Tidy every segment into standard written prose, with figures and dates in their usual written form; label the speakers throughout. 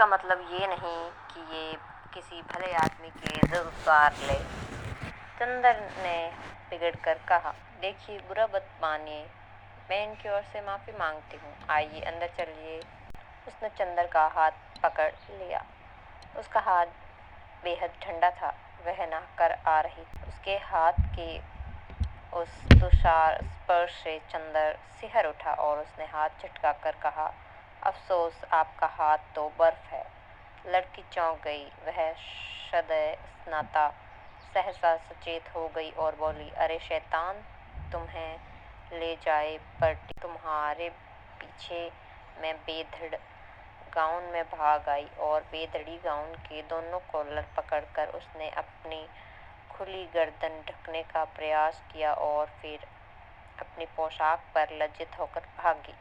Speaker 1: इसका मतलब ये नहीं कि ये किसी भले आदमी की इज्जत उतार ले। चंदन ने बिगड़ कर कहा, देखिए बुरा मत मानिए, मैं इनकी ओर से माफ़ी मांगती हूँ, आइए अंदर चलिए। उसने चंदन का हाथ पकड़ लिया। उसका हाथ बेहद ठंडा था। वह नहा कर आ रही थी। उसके हाथ के उस तुषार स्पर्श से चंदन सिहर उठा और उसने हाथ झटका कर कहा, अफसोस आपका हाथ तो बर्फ है। लड़की चौंक गई। वह सदैव स्नाता सहसा सचेत हो गई और बोली, अरे शैतान, तुम्हें ले जाए पलटी। तुम्हारे पीछे मैं बेधड़ गाउन में भाग आई और बेधड़ी गाउन के दोनों कॉलर पकड़कर उसने अपनी खुली गर्दन ढकने का प्रयास किया और फिर अपनी पोशाक पर लज्जित होकर भागी।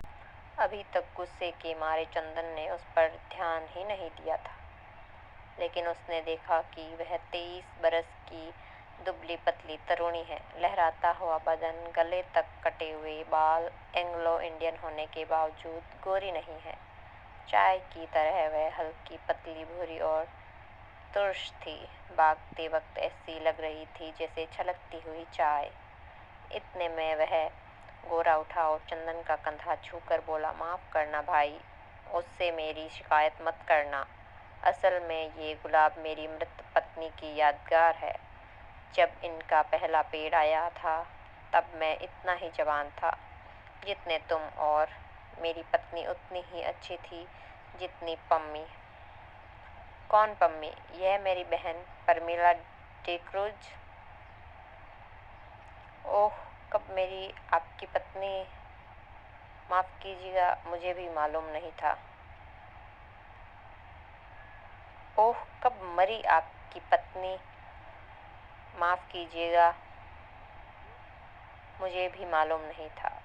Speaker 1: अभी तक गुस्से के मारे चंदन ने उस पर ध्यान ही नहीं दिया था, लेकिन उसने देखा कि वह 23 बरस की दुबली पतली तरुणी है। लहराता हुआ बदन, गले तक कटे हुए बाल, एंग्लो इंडियन होने के बावजूद गोरी नहीं है। चाय की तरह वह हल्की पतली भूरी और तुर्श थी। भागते वक्त ऐसी लग रही थी जैसे छलकती हुई चाय। इतने में वह गोरा उठा और चंदन का कंधा छूकर बोला, माफ़ करना भाई, उससे मेरी शिकायत मत करना। असल में ये गुलाब मेरी मृत पत्नी की यादगार है। जब इनका पहला पेड़ आया था तब मैं इतना ही जवान था जितने तुम, और मेरी पत्नी उतनी ही अच्छी थी जितनी पम्मी। कौन पम्मी? यह मेरी बहन परमिला डिक्रूज। ओह, कब मेरी आपकी पत्नी? माफ़ कीजिएगा, मुझे भी मालूम नहीं था। ओह, कब मरी आपकी पत्नी? माफ़ कीजिएगा, मुझे भी मालूम नहीं था।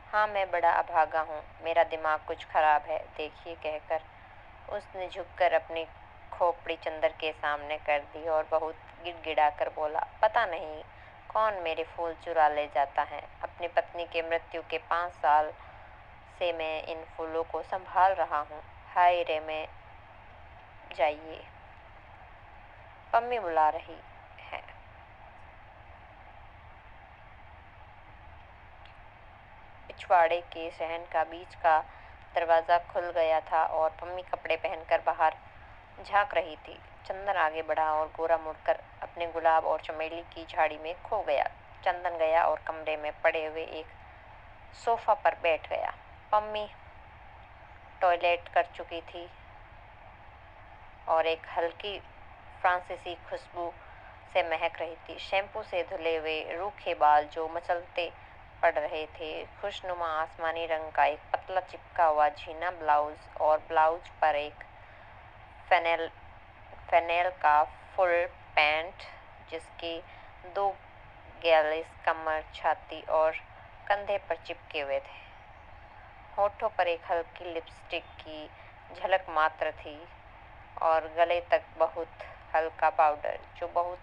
Speaker 1: हाँ, मैं बड़ा अभागा हूँ, मेरा दिमाग कुछ खराब है, देखिए, कहकर उसने झुककर अपनी खोपड़ी चंदन के सामने कर दी और बहुत गिड़गिड़ा कर बोला, पता नहीं कौन मेरे फूल चुरा ले जाता है। अपनी पत्नी के मृत्यु के 5 साल से मैं इन फूलों को संभाल रहा हूँ। हाय रे, मैं जाइए, पम्मी बुला रही है। पिछवाड़े के सहन का बीच का दरवाज़ा खुल गया था और पम्मी कपड़े पहनकर बाहर झांक रही थी। चंदन आगे बढ़ा और गोरा मुड़कर अपने गुलाब और चमेली की झाड़ी में खो गया। चंदन गया और कमरे में पड़े हुए एक सोफा पर बैठ गया। पम्मी टॉयलेट कर चुकी थी और एक हल्की फ्रांसीसी खुशबू से महक रही थी। शैम्पू से धुले हुए रूखे बाल जो मचलते पड़ रहे थे। खुशनुमा आसमानी रंग का एक पतला चिपका हुआ झीना ब्लाउज और ब्लाउज पर एक फेनेल का फुल पैंट जिसके 2 गैलिस कमर, छाती और कंधे पर चिपके हुए थे। होठों पर एक हल्की लिपस्टिक की झलक मात्र थी और गले तक बहुत हल्का पाउडर जो बहुत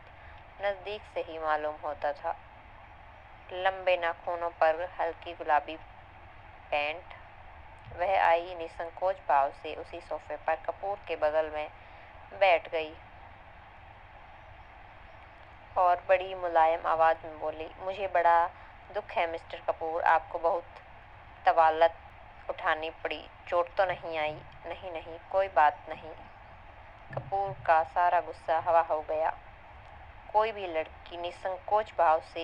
Speaker 1: नज़दीक से ही मालूम होता था। लंबे नाखूनों पर हल्की गुलाबी पैंट। वह आई निसंकोच भाव से उसी सोफे पर कपूर के बगल में बैठ गई और बड़ी मुलायम आवाज़ में बोली, मुझे बड़ा दुख है मिस्टर कपूर, आपको बहुत तवालत उठानी पड़ी, चोट तो नहीं आई? नहीं नहीं, कोई बात नहीं। कपूर का सारा गुस्सा हवा हो गया। कोई भी लड़की निसंकोच भाव से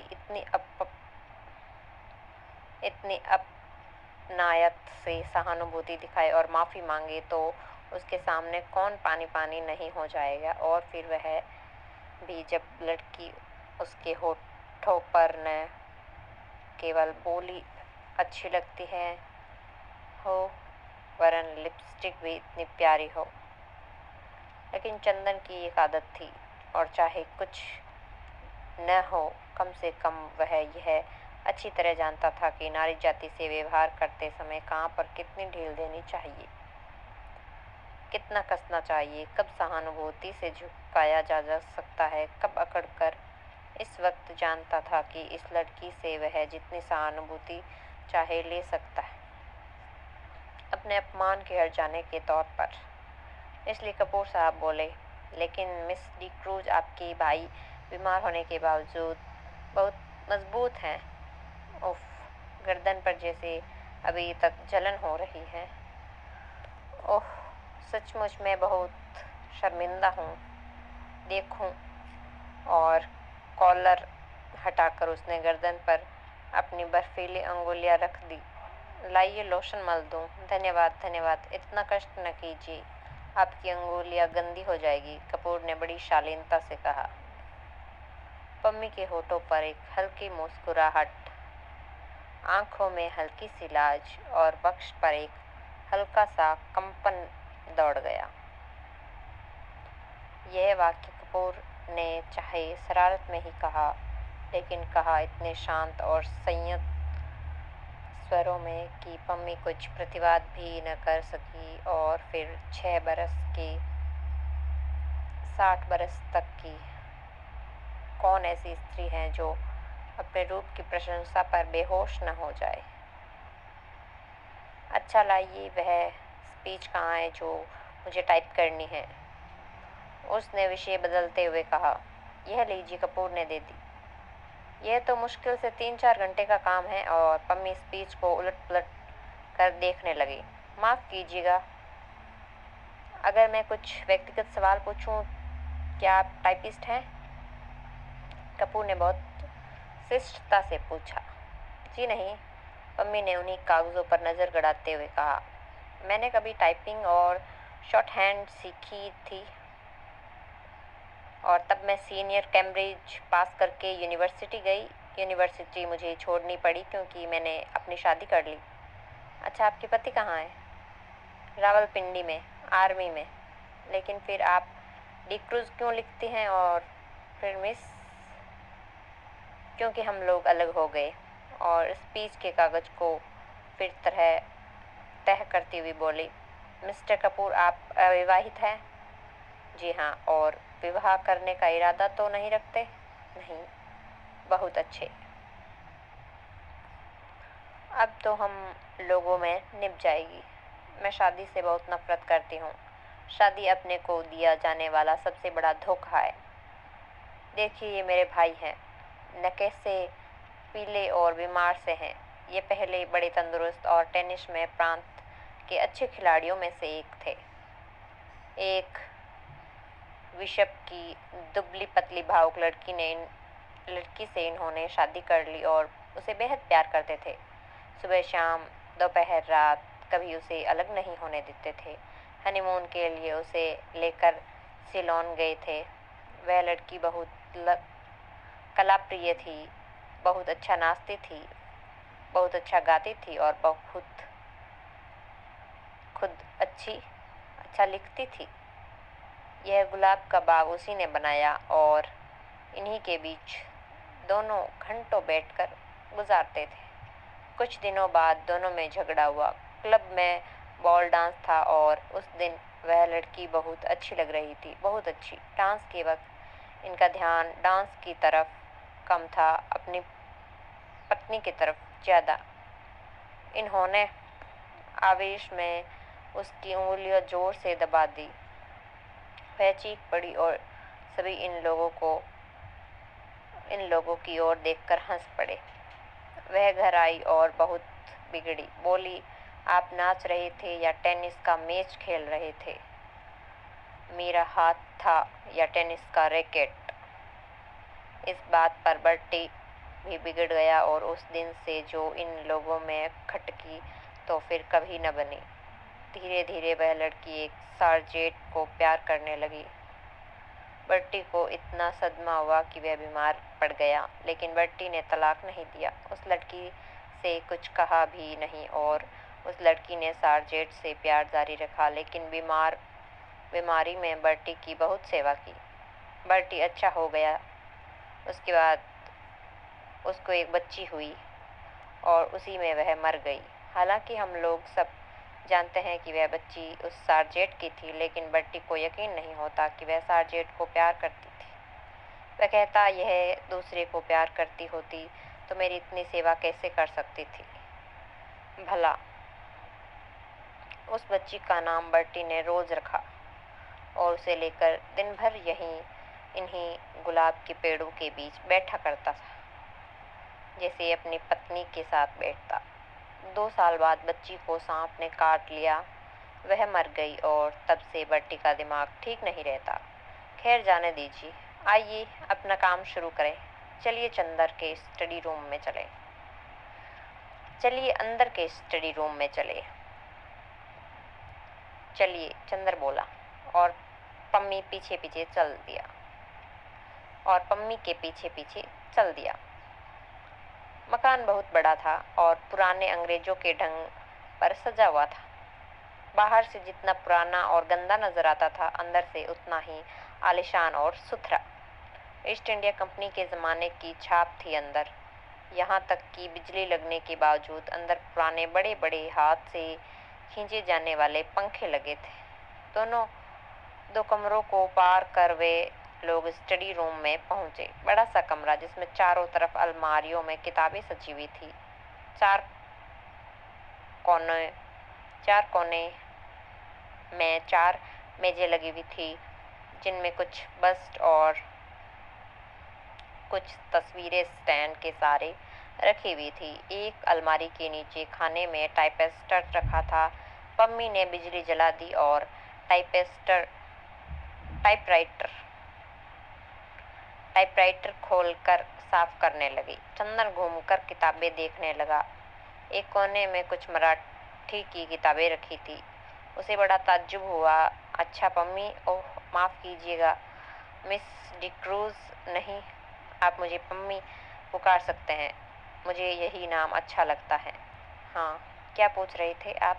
Speaker 1: इतनी अपनायत से सहानुभूति दिखाए और माफ़ी मांगे तो उसके सामने कौन पानी पानी नहीं हो जाएगा। और फिर वह भी जब लड़की उसके होठों पर न केवल बोली अच्छी लगती है हो, वरन लिपस्टिक भी इतनी प्यारी हो। लेकिन चंदन की एक आदत थी, और चाहे कुछ न हो, कम से कम वह यह अच्छी तरह जानता था कि नारी जाति से व्यवहार करते समय कहाँ पर कितनी ढील देनी चाहिए, कितना कसना चाहिए, कब सहानुभूति से झुकाया जा सकता है, कब अकड़कर। इस वक्त जानता था कि इस लड़की से वह जितनी सहानुभूति चाहे ले सकता है, अपने अपमान के हट जाने के तौर पर। इसलिए कपूर साहब बोले, लेकिन मिस डी क्रूज आपके भाई बीमार होने के बावजूद बहुत मजबूत हैं। उफ, गर्दन पर जैसे अभी तक जलन हो रही है। ओह, सचमुच मैं बहुत शर्मिंदा हूँ। देखूं, और कॉलर हटाकर उसने गर्दन पर अपनी बर्फीली अंगुलियां रख दी। लाइए लोशन मल दूं। धन्यवाद धन्यवाद, इतना कष्ट न कीजिए, आपकी अंगुलियां गंदी हो जाएगी, कपूर ने बड़ी शालीनता से कहा। पम्मी के होठों पर एक हल्की मुस्कुराहट, आंखों में हल्की सी लाज और वक्ष पर एक हल्का सा कंपन दौड़ गया। यह वाक्य कपूर ने चाहे शरारत में ही कहा, लेकिन कहा इतने शांत और संयत स्वरों में कि पम्मी कुछ प्रतिवाद भी न कर सकी। और फिर 6 बरस के 60 बरस तक की कौन ऐसी स्त्री है जो अपने रूप की प्रशंसा पर बेहोश न हो जाए। अच्छा, लाइए वह स्पीच कहाँ है जो मुझे टाइप करनी है, उसने विषय बदलते हुए कहा। यह लीजिए, कपूर ने दे दी। यह तो मुश्किल से 3-4 घंटे का काम है। और पम्मी स्पीच को उलट पुलट कर देखने लगी। माफ़ कीजिएगा, अगर मैं कुछ व्यक्तिगत सवाल पूछूं, क्या आप टाइपिस्ट हैं? कपूर ने बहुत शिष्टता से पूछा। जी नहीं, पम्मी ने उन्हीं कागज़ों पर नज़र गड़ाते हुए कहा। मैंने कभी टाइपिंग और शॉर्ट हैंड सीखी थी, और तब मैं सीनियर कैम्ब्रिज पास करके यूनिवर्सिटी गई। यूनिवर्सिटी मुझे छोड़नी पड़ी क्योंकि मैंने अपनी शादी कर ली। अच्छा, आपके पति कहाँ हैं? रावलपिंडी में, आर्मी में। लेकिन फिर आप डी क्रूज क्यों लिखती हैं? और फिर मिस? क्योंकि हम लोग अलग हो गए। और स्पीच के कागज़ को फिर तह करती हुई बोली, मिस्टर कपूर, आप अविवाहित हैं? जी हाँ। और विवाह करने का इरादा तो नहीं रखते? नहीं। बहुत अच्छे। अब तो हम लोगों में निभ जाएगी। मैं शादी से बहुत नफरत करती हूँ। शादी अपने को दिया जाने वाला सबसे बड़ा धोखा है। देखिए, ये मेरे भाई हैं, न कैसे पीले और बीमार से हैं। ये पहले बड़े तंदुरुस्त और टेनिस में प्रांत के अच्छे खिलाड़ियों में से एक थे। एक विशप की दुबली पतली भावुक लड़की से इन्होंने शादी कर ली और उसे बेहद प्यार करते थे। सुबह शाम, दोपहर रात, कभी उसे अलग नहीं होने देते थे। हनीमून के लिए उसे लेकर सिलोन गए थे। वह लड़की बहुत कलाप्रिय थी, बहुत अच्छा नाचती थी, बहुत अच्छा गाती थी और बहुत खुद अच्छा लिखती थी। यह गुलाब का बाग उसी ने बनाया और इन्हीं के बीच दोनों घंटों बैठकर गुजारते थे। कुछ दिनों बाद दोनों में झगड़ा हुआ। क्लब में बॉल डांस था और उस दिन वह लड़की बहुत अच्छी लग रही थी, बहुत अच्छी। डांस के वक्त इनका ध्यान डांस की तरफ कम था, अपनी पत्नी की तरफ ज़्यादा। इन्होंने आवेश में उसकी उंगलियां जोर से दबा दी। वह चीख पड़ी और सभी इन लोगों की ओर देखकर हंस पड़े। वह घर आई और बहुत बिगड़ी। बोली, आप नाच रहे थे या टेनिस का मैच खेल रहे थे? मेरा हाथ था या टेनिस का रैकेट? इस बात पर बर्टी भी बिगड़ गया और उस दिन से जो इन लोगों में खटकी तो फिर कभी न बनी। धीरे धीरे वह लड़की एक सार्जेंट को प्यार करने लगी। बर्टी को इतना सदमा हुआ कि वह बीमार पड़ गया, लेकिन बर्टी ने तलाक नहीं दिया, उस लड़की से कुछ कहा भी नहीं और उस लड़की ने सार्जेंट से प्यार जारी रखा, लेकिन बीमारी में बर्टी की बहुत सेवा की। बर्टी अच्छा हो गया। उसके बाद उसको एक बच्ची हुई और उसी में वह मर गई। हालांकि हम लोग सब जानते हैं कि वह बच्ची उस सार्जेंट की थी, लेकिन बर्टी को यकीन नहीं होता कि वह सार्जेंट को प्यार करती थी। वह कहता, यह दूसरे को प्यार करती होती तो मेरी इतनी सेवा कैसे कर सकती थी। भला उस बच्ची का नाम बर्टी ने रोज रखा। और उसे लेकर दिन भर यहीं इन्हीं गुलाब के पेड़ों के बीच बैठा करता था, जैसे अपनी पत्नी के साथ बैठता। 2 साल बाद बच्ची को सांप ने काट लिया। वह मर गई और तब से बट्टी का दिमाग ठीक नहीं रहता। खैर, जाने दीजिए। आइए अपना काम शुरू करें। चलिए चंदर के स्टडी रूम में चले। चलिए अंदर के स्टडी रूम में चले। चलिए, चंदर बोला और पम्मी पीछे पीछे चल दिया और पम्मी के पीछे पीछे चल दिया। मकान बहुत बड़ा था और पुराने अंग्रेजों के ढंग पर सजा हुआ था। बाहर से जितना पुराना और गंदा नजर आता था, अंदर से उतना ही आलीशान और सुथरा। ईस्ट इंडिया कंपनी के ज़माने की छाप थी अंदर। यहाँ तक कि बिजली लगने के बावजूद अंदर पुराने बड़े बड़े हाथ से खींचे जाने वाले पंखे लगे थे। दोनों 2 कमरों को पार कर वे लोग स्टडी रूम में पहुंचे। बड़ा सा कमरा जिसमें चारों तरफ अलमारियों में किताबें सजी हुई थी। चार कोने में 4 मेजें लगी हुई थी, जिनमें कुछ बस्ट और कुछ तस्वीरें स्टैंड के सहारे रखी हुई थी। एक अलमारी के नीचे खाने में टाइपराइटर रखा था। पम्मी ने बिजली जला दी और टाइपराइटर खोलकर साफ करने लगी। चंदन घूमकर किताबें देखने लगा। एक कोने में कुछ मराठी की किताबें रखी थी। उसे बड़ा ताज्जुब हुआ। अच्छा पम्मी, ओह माफ़ कीजिएगा मिस डिक्रूज, नहीं, आप मुझे पम्मी पुकार सकते हैं, मुझे यही नाम अच्छा लगता है। हाँ, क्या पूछ रहे थे आप?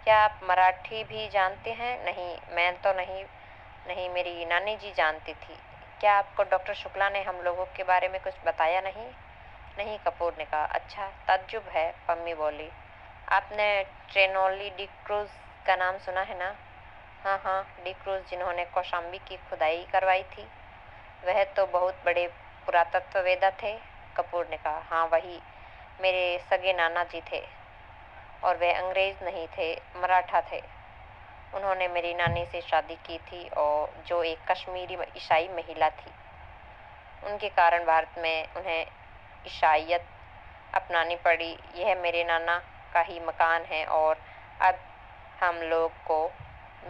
Speaker 1: क्या आप मराठी भी जानते हैं? नहीं, मैं तो नहीं, मेरी नानी जी जानती थी। क्या आपको डॉक्टर शुक्ला ने हम लोगों के बारे में कुछ बताया नहीं? नहीं, कपूर ने कहा। अच्छा, ताज्जुब है, पम्मी बोली। आपने ट्रेनोली डिक्रूज का नाम सुना है ना? हाँ, डिक्रूज, जिन्होंने कौशाम्बी की खुदाई करवाई थी। वह तो बहुत बड़े पुरातत्ववेत्ता थे, कपूर ने कहा। हाँ, वही, मेरे सगे नाना जी थे। और वे अंग्रेज नहीं थे, मराठा थे। उन्होंने मेरी नानी से शादी की थी, और जो एक कश्मीरी ईसाई महिला थी। उनके कारण भारत में उन्हें ईसाईयत अपनानी पड़ी। यह मेरे नाना का ही मकान है और अब हम लोग को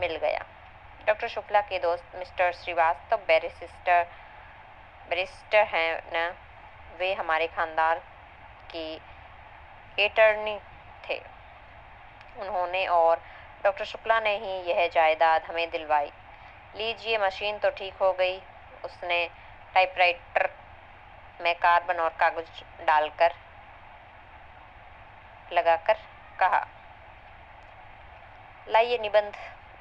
Speaker 1: मिल गया। डॉक्टर शुक्ला के दोस्त मिस्टर श्रीवास्तव बैरिस्टर हैं न? वे हमारे खानदान की एटर्नी थे। उन्होंने और डॉक्टर शुक्ला ने ही यह जायदाद हमें दिलवाई। लीजिए, मशीन तो ठीक हो गई, उसने टाइपराइटर में कार्बन और कागज डालकर लगाकर कहा। लाइए निबंध।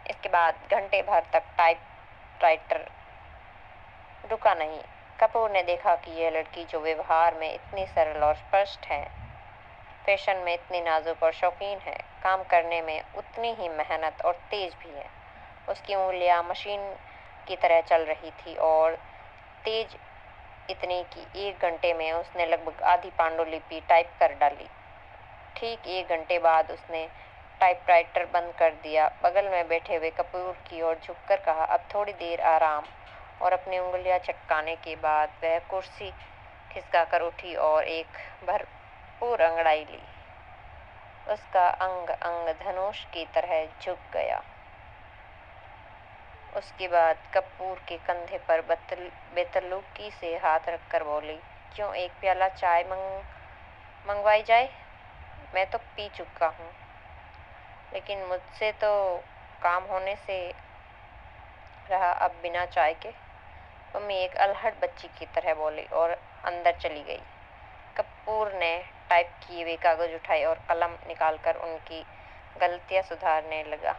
Speaker 1: इसके बाद घंटे भर तक टाइपराइटर रुका नहीं। कपूर ने देखा कि यह लड़की, जो व्यवहार में इतनी सरल और स्पष्ट है, फैशन में इतनी नाजुक और शौकीन है, काम करने में उतनी ही मेहनत और तेज भी है। उसकी उंगलियां मशीन की तरह चल रही थी और तेज इतनी कि 1 घंटे में उसने लगभग आधी पांडुलिपि टाइप कर डाली। ठीक 1 घंटे बाद उसने टाइपराइटर बंद कर दिया। बगल में बैठे हुए कपूर की ओर झुककर कहा, अब थोड़ी देर आराम। और अपनी उंगलियां चटकाने के बाद वह कुर्सी खिसकाकर उठी और एक भरपूर अंगड़ाई ली। उसका अंग अंग धनुष की तरह झुक गया। उसके बाद कपूर के कंधे पर बेतलुकी से हाथ रखकर बोली, क्यों, एक प्याला चाय मंगवाई जाए? मैं तो पी चुका हूँ। लेकिन मुझसे तो काम होने से रहा अब बिना चाय के। मम्मी एक अल्हड़ बच्ची की तरह बोली और अंदर चली गई। कपूर ने टाइप किए हुए कागज उठाए और कलम निकालकर उनकी गलतियां सुधारने लगा।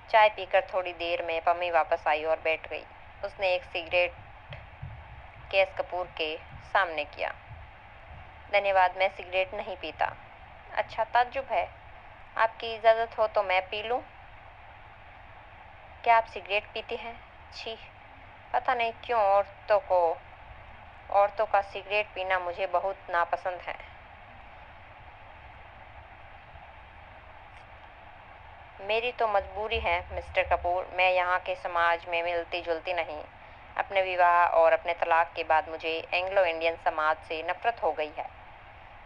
Speaker 1: चाय पीकर थोड़ी देर में पम्मी वापस आई और बैठ गई। उसने एक सिगरेट केस कपूर के सामने किया। धन्यवाद, मैं सिगरेट नहीं पीता। अच्छा, ताज्जुब है। आपकी इजाज़त हो तो मैं पी लूं? क्या आप सिगरेट पीती हैं? छी, पता नहीं क्यों औरतों का सिगरेट पीना मुझे बहुत नापसंद है। मेरी तो मजबूरी है मिस्टर कपूर, मैं यहाँ के समाज में मिलती जुलती नहीं। अपने विवाह और अपने तलाक के बाद मुझे एंग्लो इंडियन समाज से नफरत हो गई है।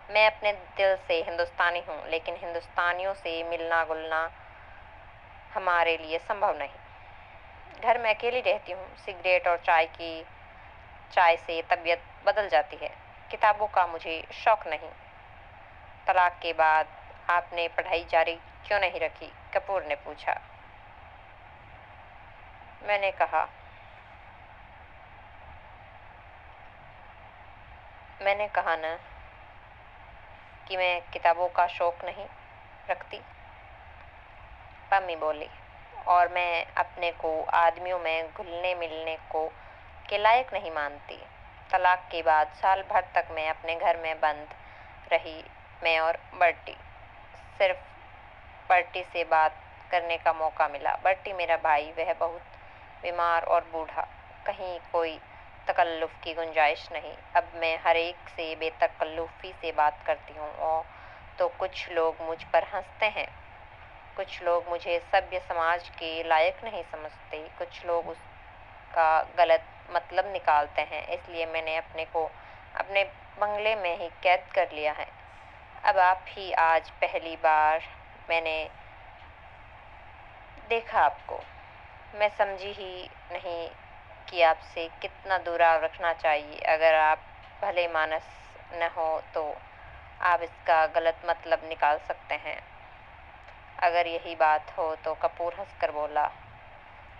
Speaker 1: मैं अपने दिल से हिंदुस्तानी हूँ, लेकिन हिंदुस्तानियों से मिलना जुलना हमारे लिए संभव नहीं। घर में अकेली रहती हूँ। सिगरेट और चाय से तबीयत बदल जाती है। किताबों का मुझे शौक नहीं। तलाक के बाद आपने पढ़ाई जारी क्यों नहीं रखी? कपूर ने पूछा। मैंने कहा न कि मैं किताबों का शौक नहीं रखती। पम्मी बोली। और मैं अपने को आदमियों में घुलने मिलने को के लायक नहीं मानती। तलाक के बाद साल भर तक मैं अपने घर में बंद रही। मैं और बर्टी। सिर्फ बर्टी से बात करने का मौका मिला। बर्टी मेरा भाई, वह बहुत बीमार और बूढ़ा। कहीं कोई तकल्लुफ़ की गुंजाइश नहीं। अब मैं हर एक से बेतकल्लुफ़ी से बात करती हूँ और तो कुछ लोग मुझ पर हंसते हैं। कुछ लोग मुझे सभ्य समाज के लायक नहीं समझते। कुछ लोग उसका गलत मतलब निकालते हैं। इसलिए मैंने अपने को अपने बंगले में ही कैद कर लिया है। अब आप ही आज पहली बार मैंने देखा आपको। मैं समझी ही नहीं कि आपसे कितना दुराव रखना चाहिए। अगर आप भले मानस न हो तो आप इसका गलत मतलब निकाल सकते हैं। अगर यही बात हो तो कपूर हंसकर बोला,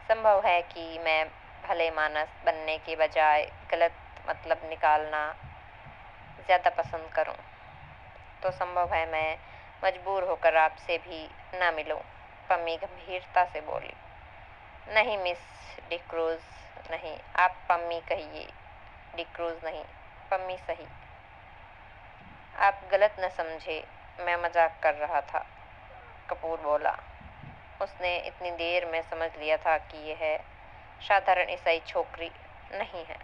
Speaker 1: संभव है कि मैं भले मानस बनने के बजाय गलत मतलब निकालना ज़्यादा पसंद करूं। तो संभव है मैं मजबूर होकर आपसे भी ना मिलूं। पम्मी गंभीरता से बोली। नहीं मिस डिक्रूज, नहीं। आप पम्मी कहिए, डिक्रूज नहीं। पम्मी सही। आप गलत न समझे, मैं मजाक कर रहा था, कपूर बोला। उसने इतनी देर में समझ लिया था कि यह साधारण ईसाई छोकरी नहीं है।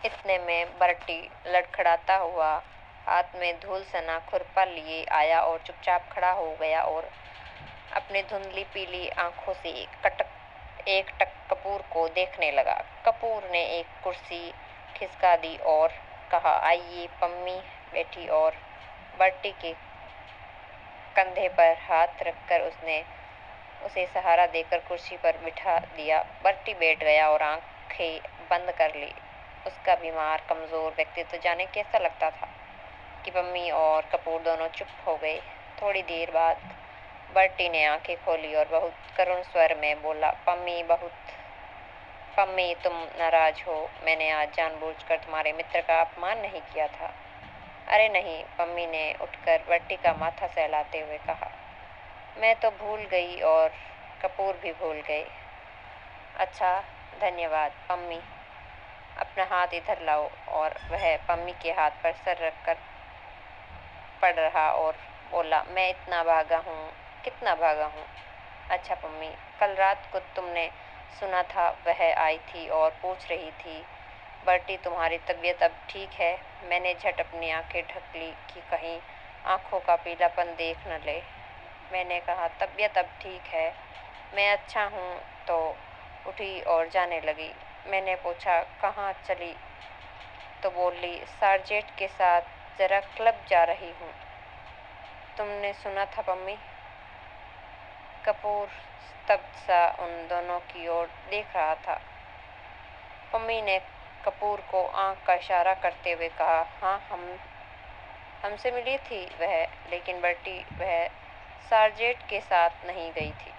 Speaker 1: इतने में बर्टी लड़खड़ाता हुआ हाथ में धूल सना खुरपा लिए आया और चुपचाप खड़ा हो गया और अपनी धुंधली पीली आंखों से एक टक कपूर को देखने लगा। कपूर ने एक कुर्सी खिसका दी और कहा, आइए। पम्मी बैठी और बर्टी के कंधे पर हाथ रखकर उसने उसे सहारा देकर कुर्सी पर बिठा दिया। बर्टी बैठ गया और आंखें बंद कर ली। उसका बीमार कमजोर व्यक्तित्व जाने कैसा लगता था कि पम्मी और कपूर दोनों चुप हो गए। थोड़ी देर बाद बर्टी ने आंखें खोली और बहुत करुण स्वर में बोला, पम्मी तुम नाराज हो। मैंने आज जानबूझकर तुम्हारे मित्र का अपमान नहीं किया था। अरे नहीं, पम्मी ने उठकर बर्टी का माथा सहलाते हुए कहा। मैं तो भूल गई और कपूर भी भूल गए। अच्छा, धन्यवाद। पम्मी, अपना हाथ इधर लाओ। और वह पम्मी के हाथ पर सर रखकर पड़ रहा और बोला, मैं इतना भागा हूँ, कितना भागा हूँ। अच्छा पम्मी, कल रात को तुमने सुना था वह आई थी और पूछ रही थी, बर्टी तुम्हारी तबीयत अब ठीक है? मैंने झट अपनी आंखें ढक ली कि कहीं आंखों का पीलापन देख न ले। मैंने कहा, तबीयत अब ठीक है, मैं अच्छा हूँ। तो उठी और जाने लगी। मैंने पूछा, कहाँ चली? तो बोली, सार्जेंट के साथ जरा क्लब जा रही हूँ। तुमने सुना था पम्मी? कपूर स्तब्ध सा उन दोनों की ओर देख रहा था। पम्मी ने कपूर को आंख का इशारा करते हुए कहा, हाँ, हमसे मिली थी वह, लेकिन बर्टी वह सार्जेंट के साथ नहीं गई थी।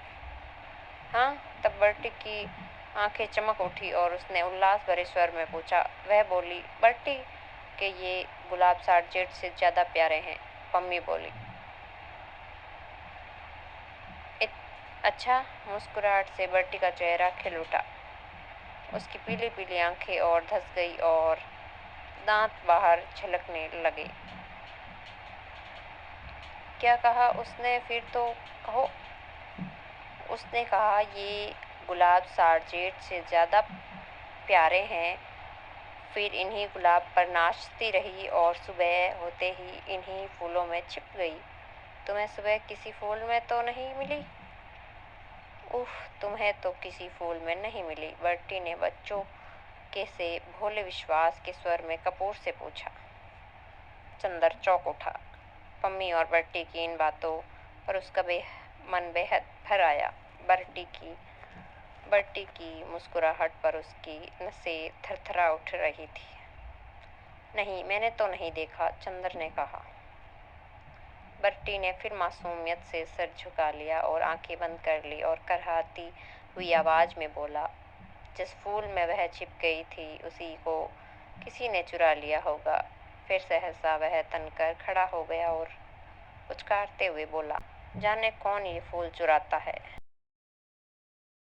Speaker 1: हाँ? तब बर्टी की आंखें चमक उठी और उसने उल्लास भरे स्वर में पूछा। वह बोली, बर्टी के ये गुलाब सार्जेंट से ज्यादा प्यारे हैं। पम्मी बोली। अच्छा। मुस्कुराहट से बर्टी का चेहरा खिल उठा। उसकी पीली पीली आंखें और धंस गई और दांत बाहर झलकने लगे। क्या कहा उसने? फिर तो कहो। उसने कहा, ये गुलाब सार्जेंट से ज्यादा प्यारे हैं। फिर इन्हीं गुलाब पर नाचती रही और सुबह होते ही इन्हीं फूलों में छिप गई। तुम्हें सुबह किसी फूल में तो नहीं मिली? उफ, तुम्हें तो किसी फूल में नहीं मिली, बर्टी ने बच्चों के से भोले विश्वास के स्वर में कपूर से पूछा। चंदर चौंक उठा। पम्मी और बर्टी की इन बातों पर उसका मन बेहद भर आया। बर्टी की मुस्कुराहट पर उसकी नसें थरथरा उठ रही थी। नहीं, मैंने तो नहीं देखा, चंदर ने कहा। बर्टी ने फिर मासूमियत से सर झुका लिया और आंखें बंद कर ली और करहाती हुई आवाज में बोला, जिस फूल में वह छिप गई थी उसी को किसी ने चुरा लिया होगा। फिर सहसा वह तनकर खड़ा हो गया और पुचकारते हुए बोला, जाने कौन ये फूल चुराता है।